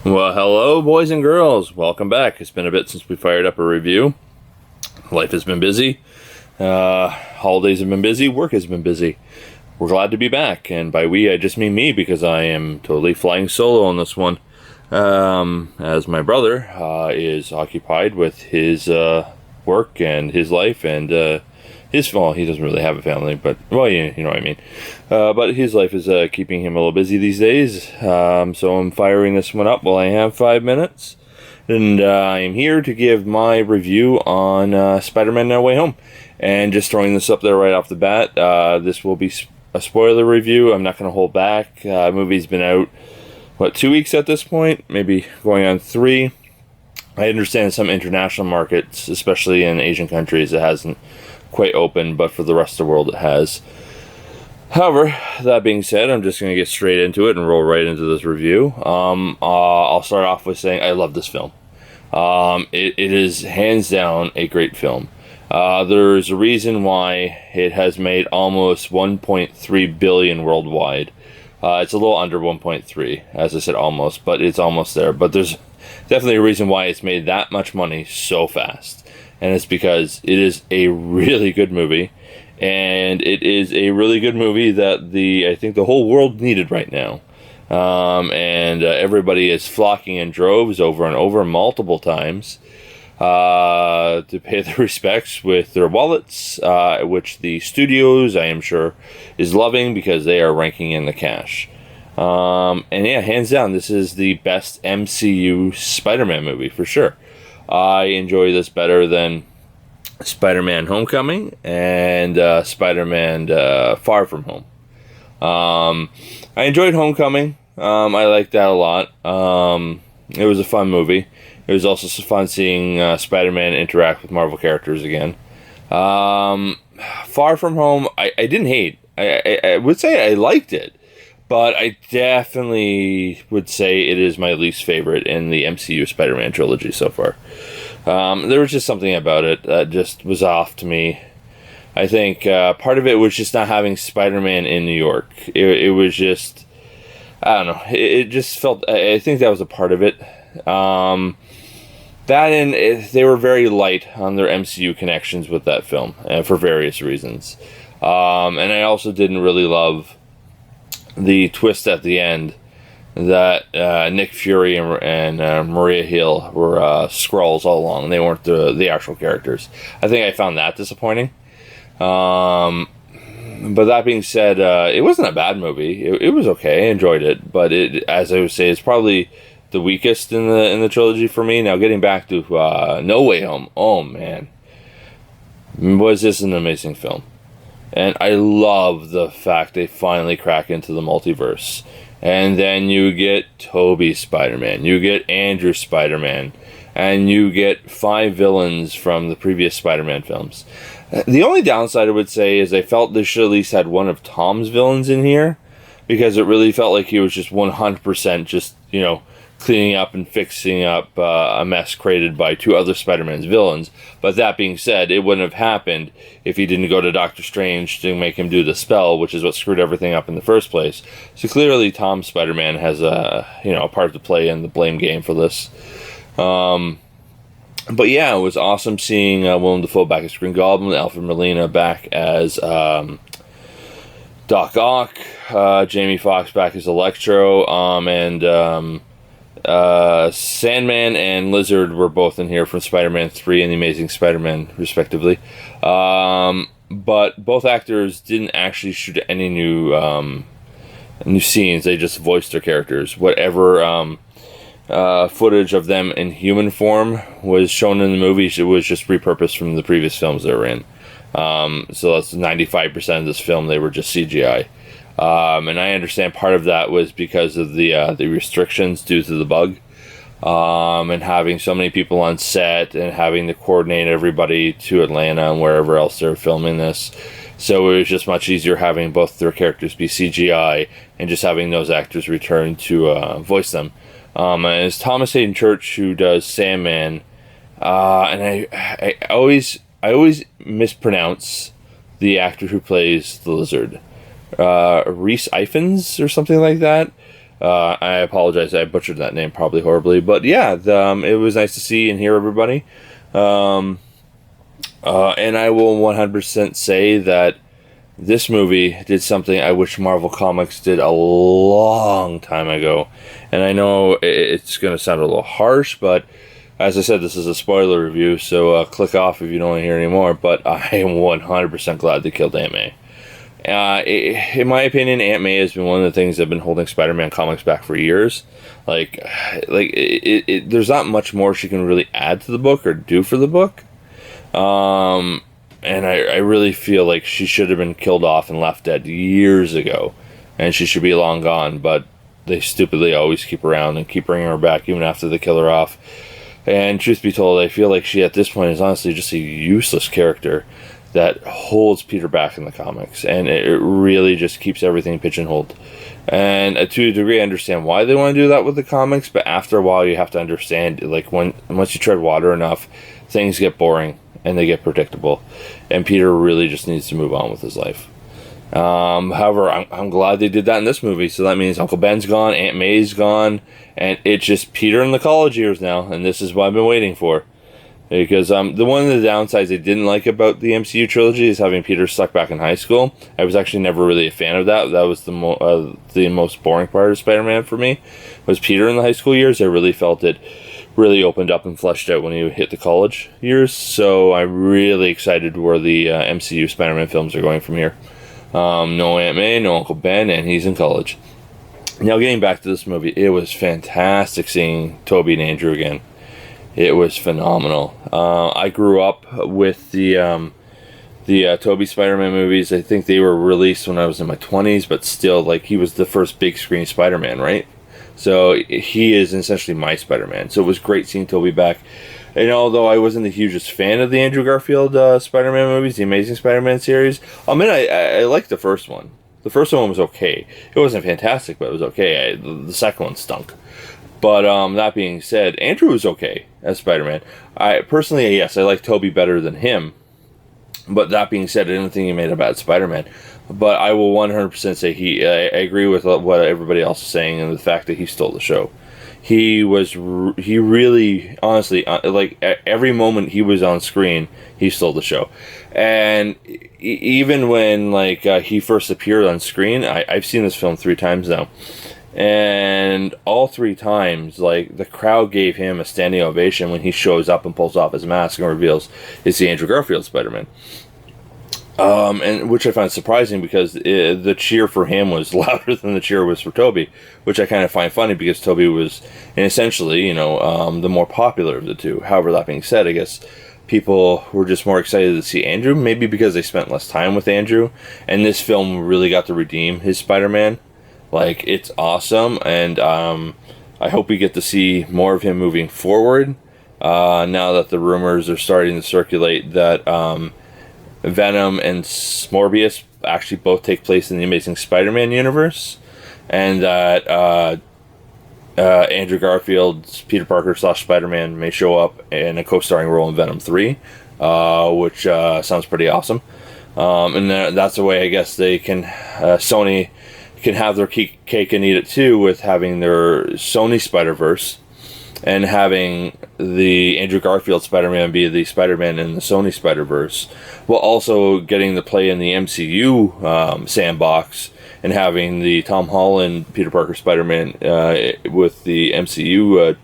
Well, hello, boys and girls. Welcome back. It's been a bit since we fired up a review. Life has been busy. Holidays have been busy. Work has been busy. We're glad to be back. And by we, I just mean me because I am totally flying solo on this one. As my brother is occupied with his work and his life and well, he doesn't really have a family, but, well, you know what I mean. But his life is keeping him a little busy these days. So I'm firing this one up while I have 5 minutes. And I am here to give my review on Spider-Man No Way Home. And just throwing this up there right off the bat, this will be a spoiler review. I'm not going to hold back. Movie's been out, 2 weeks at this point? Maybe going on 3. I understand some international markets, especially in Asian countries, it hasn't quite open, but for the rest of the world it has. However, that being said, I'm just going to get straight into it and roll right into this review. I'll start off with saying I love this film. It is hands down a great film. There's a reason why it has made almost 1.3 billion worldwide. It's a little under 1.3, as I said, almost, but it's almost there. But there's definitely a reason why it's made that much money so fast. And it's because it is a really good movie. And it is a really good movie that I think the whole world needed right now. Everybody is flocking in droves over and over multiple times to pay their respects with their wallets, which the studios, I am sure, is loving because they are ranking in the cash. Hands down, this is the best MCU Spider-Man movie for sure. I enjoy this better than Spider-Man Homecoming and Spider-Man Far From Home. I enjoyed Homecoming. I liked that a lot. It was a fun movie. It was also fun seeing Spider-Man interact with Marvel characters again. Far From Home, I didn't hate. I would say I liked it. But I definitely would say it is my least favorite in the MCU Spider-Man trilogy so far. There was just something about it that just was off to me. I think part of it was just not having Spider-Man in New York. It was just, I don't know. It just felt, I think that was a part of it. They were very light on their MCU connections with that film for various reasons. And I also didn't really love the twist at the end that Nick Fury and Maria Hill were Skrulls all along. They weren't the actual characters. I think I found that disappointing. But that being said, it wasn't a bad movie. It was okay. I enjoyed it. But it, as I would say, it's probably the weakest in the trilogy for me. Now, getting back to No Way Home. Oh, man. Was this an amazing film? And I love the fact they finally crack into the multiverse. And then you get Tobey Spider-Man, you get Andrew Spider-Man, and you get 5 villains from the previous Spider-Man films. The only downside I would say is I felt they should at least had one of Tom's villains in here, because it really felt like he was just 100% just, cleaning up and fixing up a mess created by 2 other Spider-Man's villains. But that being said, it wouldn't have happened if he didn't go to Doctor Strange to make him do the spell, which is what screwed everything up in the first place. So clearly Tom Spider-Man has a part to play in the blame game for this. But yeah, it was awesome seeing Willem Dafoe back as Green Goblin, Alfred Molina back as Doc Ock, Jamie Foxx back as Electro, Sandman and Lizard were both in here from Spider-Man 3 and The Amazing Spider-Man, respectively. But both actors didn't actually shoot any new scenes. They just voiced their characters. Whatever footage of them in human form was shown in the movies, it was just repurposed from the previous films they were in. So that's 95% of this film, they were just CGI. And I understand part of that was because of the restrictions due to the bug, and having so many people on set and having to coordinate everybody to Atlanta and wherever else they're filming this. So it was just much easier having both their characters be CGI and just having those actors return to voice them. And it's Thomas Hayden Church who does Sandman, and I always mispronounce the actor who plays the Lizard. Reese Ifans or something like that. I apologize, I butchered that name probably horribly, but yeah, it was nice to see and hear everybody. And I will 100% say that this movie did something I wish Marvel Comics did a long time ago. And I know it's going to sound a little harsh, but as I said, this is a spoiler review, so click off if you don't want to hear any more. But I am 100% glad they killed Aunt May. In my opinion, Aunt May has been one of the things that have been holding Spider-Man comics back for years. There's not much more she can really add to the book or do for the book. And I really feel like she should have been killed off and left dead years ago. And she should be long gone, but they stupidly always keep around and keep bringing her back even after they kill her off. And truth be told, I feel like she at this point is honestly just a useless character that holds Peter back in the comics. And it really just keeps everything pigeonholed. And to a degree, I understand why they want to do that with the comics, but after a while you have to understand, like, once you tread water enough, things get boring and they get predictable. And Peter really just needs to move on with his life. However, I'm glad they did that in this movie. So that means Uncle Ben's gone, Aunt May's gone, and it's just Peter in the college years now. And this is what I've been waiting for. Because the one of the downsides I didn't like about the MCU trilogy is having Peter stuck back in high school. I was actually never really a fan of that. That was the most boring part of Spider-Man for me, was Peter in the high school years. I really felt it really opened up and fleshed out when he hit the college years. So I'm really excited where the MCU Spider-Man films are going from here. No Aunt May, no Uncle Ben, and he's in college. Now, getting back to this movie, it was fantastic seeing Tobey and Andrew again. It was phenomenal. I grew up with the Tobey Spider-Man movies. I think they were released when I was in my 20s, but still, like, he was the first big screen Spider-Man, right? So he is essentially my Spider-Man. So it was great seeing Tobey back. And although I wasn't the hugest fan of the Andrew Garfield Spider-Man movies, the Amazing Spider-Man series, I liked the first one. The first one was okay. It wasn't fantastic, but it was okay. The second one stunk. But that being said, Andrew was okay as Spider-Man. Personally, yes, I like Tobey better than him. But that being said, I didn't think he made a bad Spider-Man. But I will 100% say I agree with what everybody else is saying and the fact that he stole the show. He really, honestly, like every moment he was on screen, he stole the show. And even when he first appeared on screen, I've seen this film 3 times now. And all 3 times, like, the crowd gave him a standing ovation when he shows up and pulls off his mask and reveals it's the Andrew Garfield Spider-Man. And which I find surprising because the cheer for him was louder than the cheer was for Tobey, which I kind of find funny because Tobey was, essentially, the more popular of the two. However, that being said, I guess people were just more excited to see Andrew, maybe because they spent less time with Andrew, and this film really got to redeem his Spider-Man. Like, it's awesome, and I hope we get to see more of him moving forward, now that the rumors are starting to circulate that Venom and Morbius actually both take place in the Amazing Spider-Man universe, and that Andrew Garfield's Peter Parker / Spider-Man may show up in a co-starring role in Venom 3, which sounds pretty awesome. And that's the way I guess they can, Sony can have their cake and eat it too, with having their Sony Spider-Verse and having the Andrew Garfield Spider-Man be the Spider-Man in the Sony Spider-Verse, while also getting to play in the MCU sandbox and having the Tom Holland Peter Parker Spider-Man with the MCU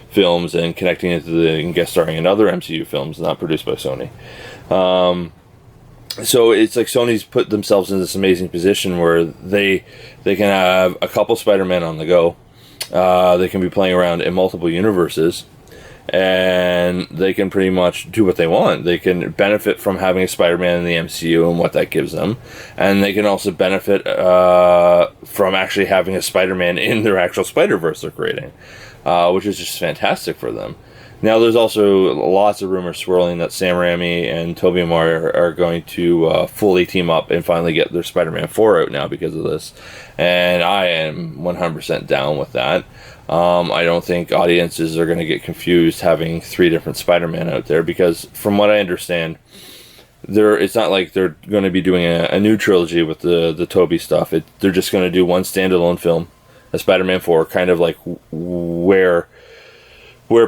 films and connecting it to and guest starring in other MCU films not produced by Sony. So it's like Sony's put themselves in this amazing position where they can have a couple Spider-Man on the go. They can be playing around in multiple universes, and they can pretty much do what they want. They can benefit from having a Spider-Man in the MCU and what that gives them, and they can also benefit from actually having a Spider-Man in their actual Spider-Verse they're creating, which is just fantastic for them. Now, there's also lots of rumors swirling that Sam Raimi and Tobey Maguire are going to fully team up and finally get their Spider-Man 4 out now because of this. And I am 100% down with that. I don't think audiences are going to get confused having 3 different Spider-Man out there, because from what I understand, it's not like they're going to be doing a new trilogy with the Tobey stuff. They're just going to do one standalone film a Spider-Man 4, kind of like where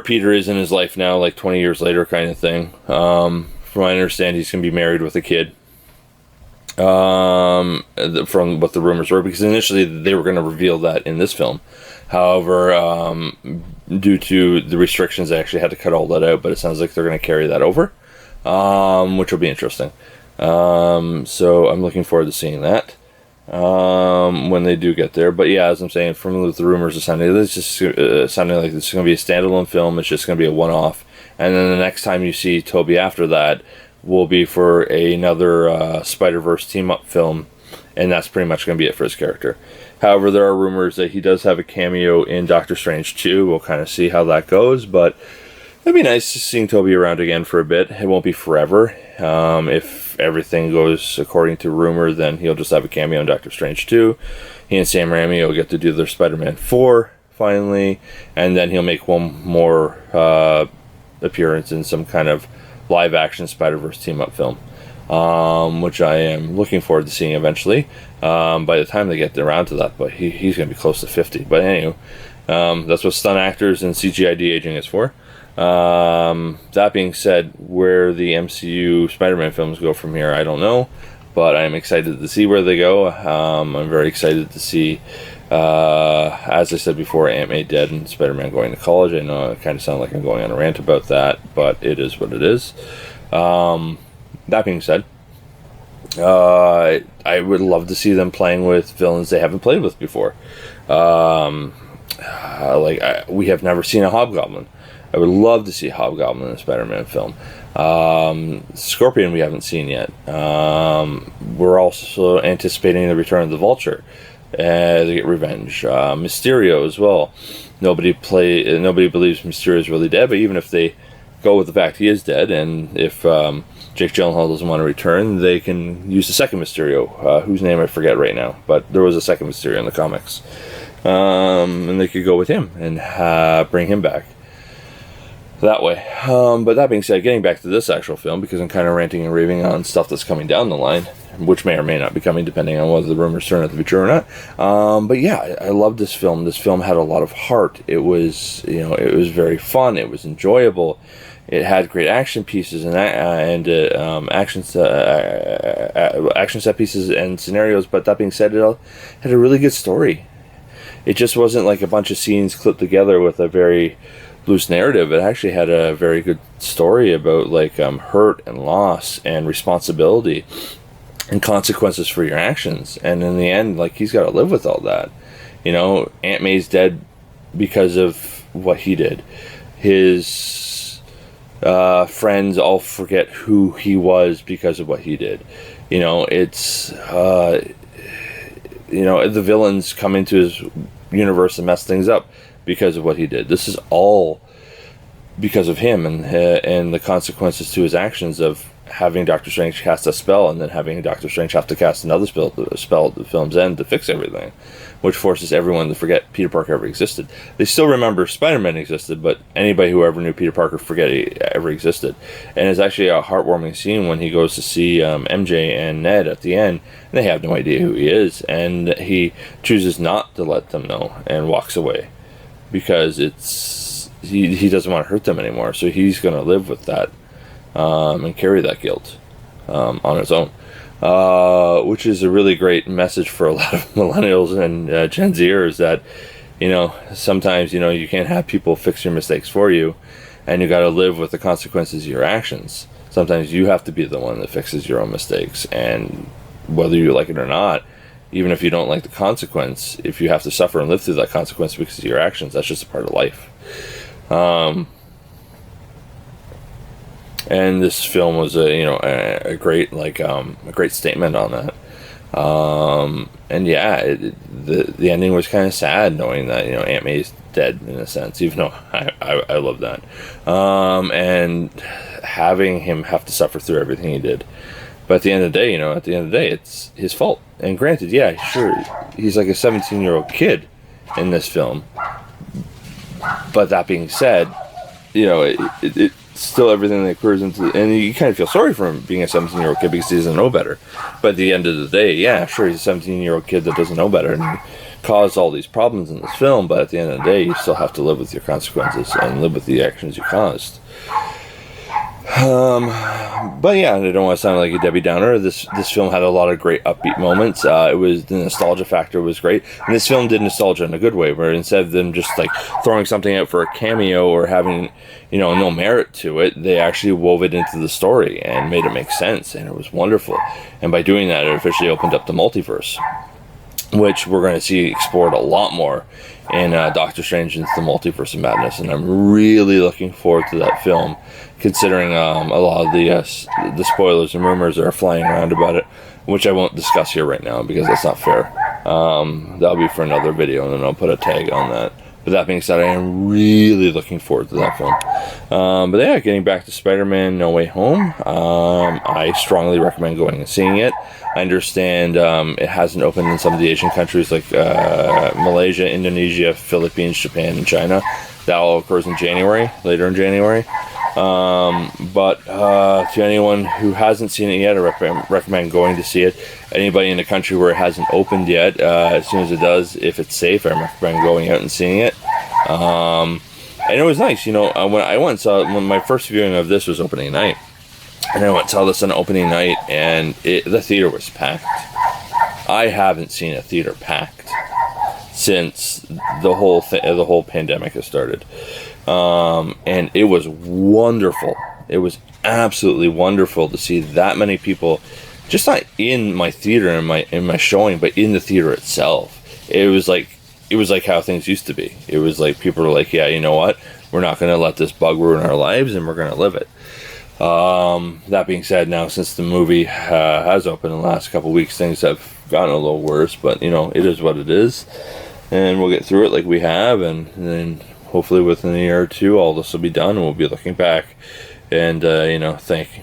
Peter is in his life now, like 20 years later kind of thing. From what I understand, he's going to be married with a kid. From what the rumors were, because initially they were going to reveal that in this film. However, due to the restrictions, they actually had to cut all that out, but it sounds like they're going to carry that over, which will be interesting. So I'm looking forward to seeing that when they do get there. But yeah, as I'm saying, from the rumors are sounding, it's just sounding like this is going to be a standalone film. It's just going to be a one-off, and then the next time you see Tobey after that will be for another Spider-Verse team-up film, and that's pretty much going to be it for his character. However, there are rumors that he does have a cameo in Doctor Strange 2. We'll kind of see how that goes, but it'd be nice seeing Tobey around again for a bit. It won't be forever. If everything goes according to rumor, then he'll just have a cameo in Doctor Strange 2. He and Sam Raimi will get to do their Spider-Man 4, finally, and then he'll make one more appearance in some kind of live-action Spider-Verse team-up film, which I am looking forward to seeing eventually, by the time they get around to that, but he's going to be close to 50. But anyway, that's what stunt actors and CGI de-aging is for. That being said, where the MCU Spider-Man films go from here, I don't know, but I'm excited to see where they go. I'm very excited to see, as I said before, Aunt May dead and Spider-Man going to college. I know I kind of sound like I'm going on a rant about that, but it is what it is. That being said, I would love to see them playing with villains they haven't played with before. We have never seen a Hobgoblin. I would love to see Hobgoblin in a Spider-Man film. Scorpion we haven't seen yet. We're also anticipating the return of the Vulture to get revenge. Mysterio as well. Nobody believes Mysterio is really dead, but even if they go with the fact he is dead, and if Jake Gyllenhaal doesn't want to return, they can use the second Mysterio, whose name I forget right now, but there was a second Mysterio in the comics. And they could go with him and bring him back that way. But that being said, getting back to this actual film, because I'm kind of ranting and raving on stuff that's coming down the line, which may or may not be coming depending on whether the rumors turn out to be true or not. But yeah, I love this film. This film had a lot of heart. It was, it was very fun. It was enjoyable. It had great action pieces and action set pieces and scenarios. But that being said, it had a really good story. It just wasn't like a bunch of scenes clipped together with a very loose narrative. It actually had a very good story about hurt and loss and responsibility and consequences for your actions. And in the end, he's got to live with all that. Aunt May's dead because of what he did. His friends all forget who he was because of what he did. The villains come into his universe and mess things up because of what he did. This is all because of him and the consequences to his actions of having Doctor Strange cast a spell and then having Doctor Strange have to cast another spell at the film's end to fix everything, which forces everyone to forget Peter Parker ever existed. They still remember Spider-Man existed, but anybody who ever knew Peter Parker forget he ever existed. And it's actually a heartwarming scene when he goes to see MJ and Ned at the end, and they have no idea who he is, and he chooses not to let them know and walks away because he doesn't want to hurt them anymore, so he's going to live with that and carry that guilt on his own, which is a really great message for a lot of millennials and Gen Zers that, sometimes, you can't have people fix your mistakes for you, and you got to live with the consequences of your actions. Sometimes you have to be the one that fixes your own mistakes, and whether you like it or not, even if you don't like the consequence, if you have to suffer and live through that consequence because of your actions, that's just a part of life. And this film was a great statement on that. And yeah, the ending was kind of sad, knowing that Aunt May's dead in a sense, even though I love that. And having him have to suffer through everything he did. But at the end of the day, it's his fault. And granted, yeah, sure, he's like a 17-year-old kid in this film. But that being said, it's still everything that occurs into, and you kind of feel sorry for him being a 17-year-old kid because he doesn't know better. But at the end of the day, yeah, sure, he's a 17-year-old kid that doesn't know better, and caused all these problems in this film, but at the end of the day, you still have to live with your consequences and live with the actions you caused. But yeah, I don't want to sound like a Debbie Downer. This film had a lot of great upbeat moments. It was, the nostalgia factor was great, and this film did nostalgia in a good way, where instead of them just like throwing something out for a cameo or having, no merit to it, they actually wove it into the story and made it make sense, and it was wonderful. And by doing that, it officially opened up the multiverse, which we're going to see explored a lot more in Doctor Strange into the Multiverse of Madness, and I'm really looking forward to that film, considering a lot of the spoilers and rumors that are flying around about it, which I won't discuss here right now because that's not fair. That'll be for another video, and then I'll put a tag on that. But that being said, I am really looking forward to that film. But yeah, getting back to Spider-Man No Way Home, I strongly recommend going and seeing it. I understand it hasn't opened in some of the Asian countries like Malaysia, Indonesia, Philippines, Japan, and China. That all occurs in January, later in January. But to anyone who hasn't seen it yet, I recommend going to see it. Anybody in the country where it hasn't opened yet, as soon as it does, if it's safe, I recommend going out and seeing it. And it was nice, when I went and saw it, when my first viewing of this was opening night, and I went and saw this on opening night, and the theater was packed. I haven't seen a theater packed since the whole pandemic has started. And it was wonderful. It was absolutely wonderful to see that many people, just not in my theater in my showing, but in the theater itself. It was like how things used to be. It was like people were like, yeah, you know what? We're not going to let this bug ruin our lives, and we're going to live it. That being said, now since the movie has opened in the last couple of weeks, things have gotten a little worse, but it is what it is, and we'll get through it like we have, and then hopefully within a year or two all this will be done, and we'll be looking back and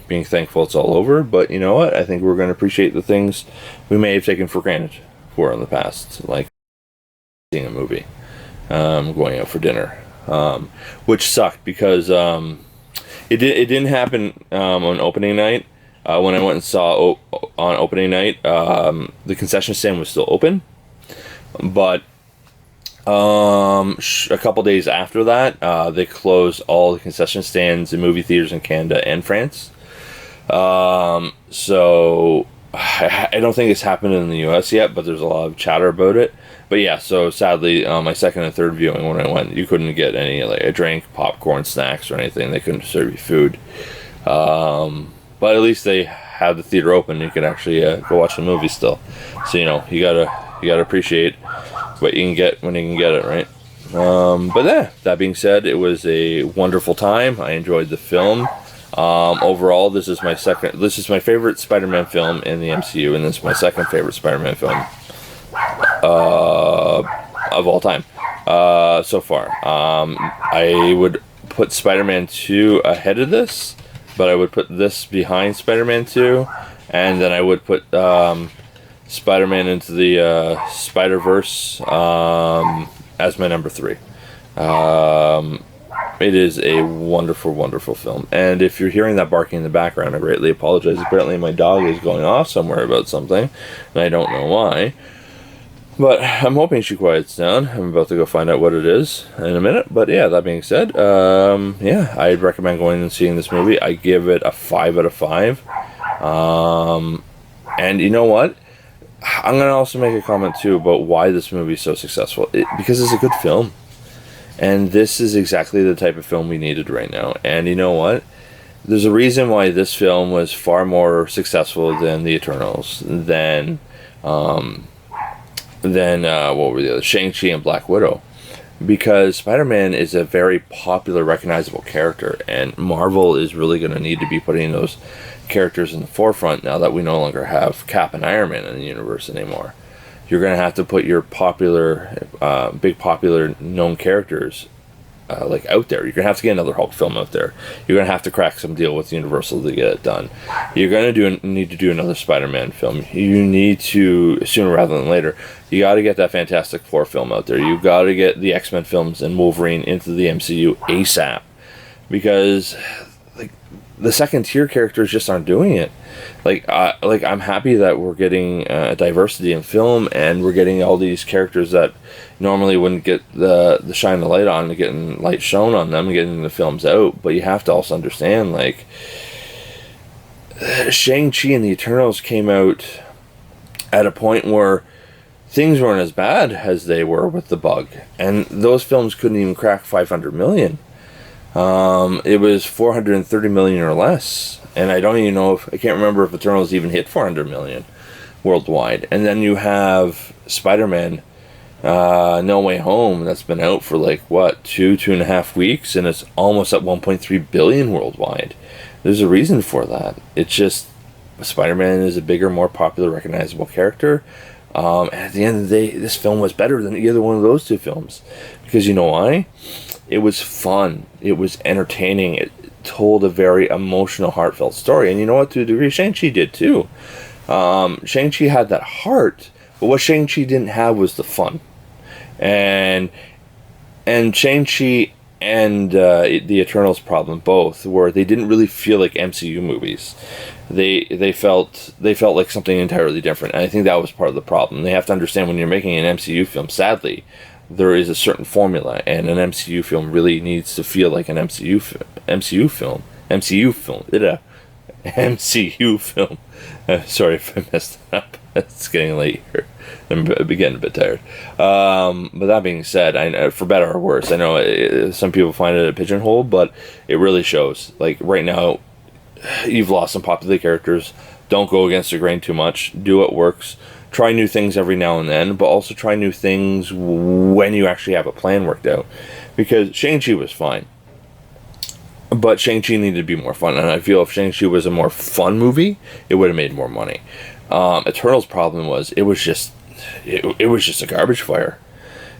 being thankful it's all over. But you know what, I think we're going to appreciate the things we may have taken for granted in the past, like seeing a movie, going out for dinner, which sucked because it didn't happen on opening night. When I went and saw on opening night, the concession stand was still open, but a couple days after that, they closed all the concession stands in movie theaters in Canada and France. So I don't think it's happened in the US yet, but there's a lot of chatter about it. But yeah, so sadly, my second and third viewing when I went, you couldn't get any like a drink, popcorn, snacks, or anything. They couldn't serve you food. But at least they had the theater open. You could actually go watch the movie still. So you gotta appreciate what you can get when you can get it, right? But yeah, that being said, it was a wonderful time. I enjoyed the film. Overall, this is my favorite Spider-Man film in the MCU, and this is my second favorite Spider-Man film of all time so far. I would put Spider-Man 2 ahead of this, but I would put this behind Spider-Man 2, and then I would put Spider-Man into the Spider-Verse as my number 3. It is a wonderful, wonderful film. And if you're hearing that barking in the background, I greatly apologize. Apparently my dog is going off somewhere about something, and I don't know why. But I'm hoping she quiets down. I'm about to go find out what it is in a minute. But yeah, that being said, I'd recommend going and seeing this movie. I give it a 5 out of 5. And you know what? I'm going to also make a comment too about why this movie is so successful. Because it's a good film. And this is exactly the type of film we needed right now. And you know what? There's a reason why this film was far more successful than The Eternals, than what were the other? Shang-Chi and Black Widow. Because Spider-Man is a very popular, recognizable character, and Marvel is really going to need to be putting those characters in the forefront now that we no longer have Cap and Iron Man in the universe anymore. You're going to have to put your big popular known characters out there. You're going to have to get another Hulk film out there. You're going to have to crack some deal with Universal to get it done. You're going to need to do another Spider-Man film. You need to, sooner rather than later, you got to get that Fantastic Four film out there. You got to get the X-Men films and Wolverine into the MCU ASAP. Because the second tier characters just aren't doing it. Like I'm happy that we're getting diversity in film, and we're getting all these characters that normally wouldn't get the shine the light on, getting light shown on them, getting the films out. But you have to also understand, like, Shang-Chi and the Eternals came out at a point where things weren't as bad as they were with the bug, and those films couldn't even crack 500 million. It was 430 million or less, and I don't even know if, I can't remember if Eternals even hit 400 million worldwide. And then you have Spider-Man No Way Home, that's been out for like, what, 2.5 weeks, and it's almost at 1.3 billion worldwide. There's a reason for that. It's just, Spider-Man is a bigger, more popular, recognizable character. And at the end of the day, this film was better than either one of those two films. Because you know why? It was fun. It was entertaining. It told a very emotional, heartfelt story. And you know what? To a degree, Shang-Chi did too. Shang-Chi had that heart, but what Shang-Chi didn't have was the fun. And Shang-Chi and the Eternals problem both were they didn't really feel like MCU movies. They felt like something entirely different. And I think that was part of the problem. They have to understand, when you're making an MCU film, sadly, there is a certain formula, and an MCU film really needs to feel like an MCU film. Sorry if I messed up. It's getting late here. I'm getting a bit tired. But that being said, for better or worse, I know some people find it a pigeonhole, but it really shows. Like, right now, you've lost some popular characters. Don't go against the grain too much. Do what works. Try new things every now and then, but also try new things when you actually have a plan worked out. Because Shang-Chi was fine, but Shang-Chi needed to be more fun, and I feel if Shang-Chi was a more fun movie, it would have made more money. Eternals' problem was it was just a garbage fire.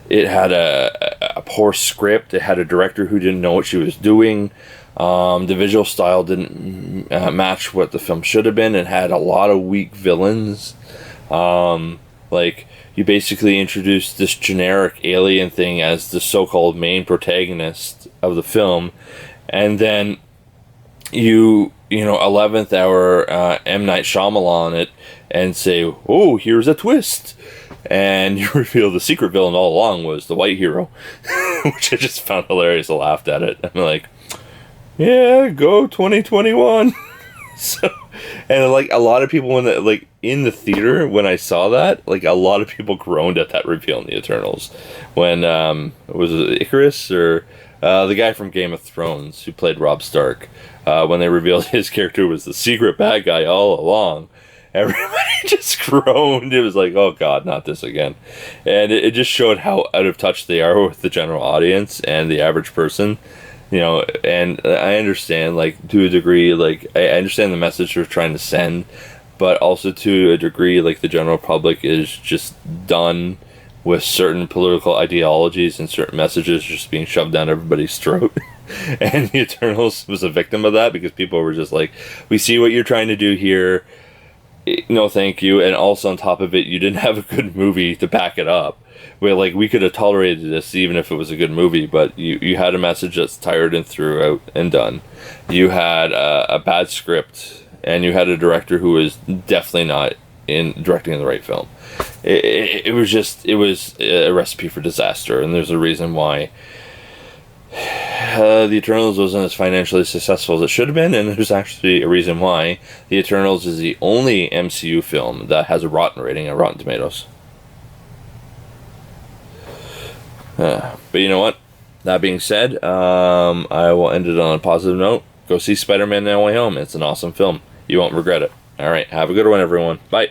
It had a poor script. It had a director who didn't know what she was doing. The visual style didn't match what the film should have been. It had a lot of weak villains. Like, you basically introduced this generic alien thing as the so-called main protagonist of the film, and then you 11th hour M. Night Shyamalan it and say, oh, here's a twist, and you reveal the secret villain all along was the white hero, which I just found hilarious. I laughed at it. I'm like, yeah, go 2021. So, and like a lot of people in the theater when I saw that, like a lot of people groaned at that reveal in the Eternals when was it Icarus or the guy from Game of Thrones who played Robb Stark, when they revealed his character was the secret bad guy all along. Everybody just groaned. It was like, oh god, not this again. And it just showed how out of touch they are with the general audience and the average person. And I understand, like, to a degree, like, I understand the message they're trying to send, but also to a degree, like, the general public is just done with certain political ideologies and certain messages just being shoved down everybody's throat. And the Eternals was a victim of that, because people were just like, we see what you're trying to do here, no thank you, and also on top of it, you didn't have a good movie to back it up. Where, like, we could have tolerated this even if it was a good movie, but you had a message that's tired and through out and done. You had a bad script, and you had a director who was definitely not directing in the right film. It was a recipe for disaster, and there's a reason why the Eternals wasn't as financially successful as it should have been, and there's actually a reason why the Eternals is the only MCU film that has a rotten rating on Rotten Tomatoes. But you know what? That being said, I will end it on a positive note. Go see Spider-Man No Way Home. It's an awesome film. You won't regret it. Alright, have a good one, everyone. Bye.